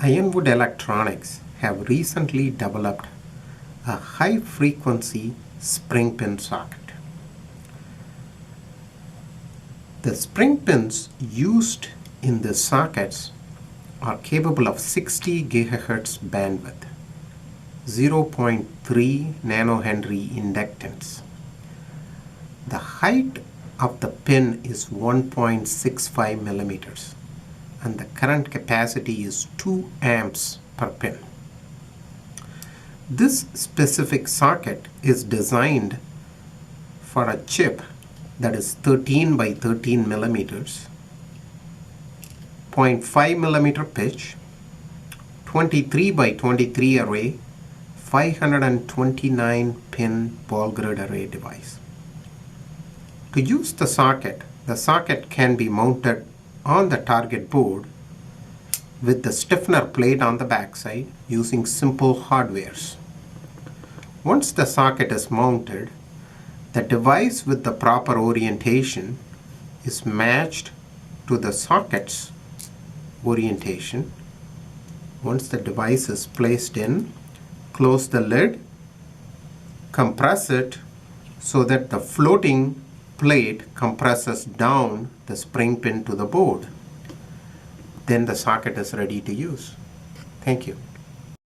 Ironwood Electronics have recently developed a high-frequency spring pin socket. The spring pins used in the sockets are capable of 60 GHz bandwidth, 0.3 nanohenry inductance. The height of the pin is 1.65 millimeters and the current capacity is 2 amps per pin. This specific socket is designed for a chip that is 13 by 13 millimeters, 0.5 millimeter pitch, 23 by 23 array, 529 pin ball grid array device. To use the socket can be mounted on the target board with the stiffener plate on the backside using simple hardwares. Once the socket is mounted, the device with the proper orientation is matched to the socket's orientation. Once the device is placed in, close the lid, compress it so that the floating plate compresses down the spring pin to the board. Then the socket is ready to use. Thank you.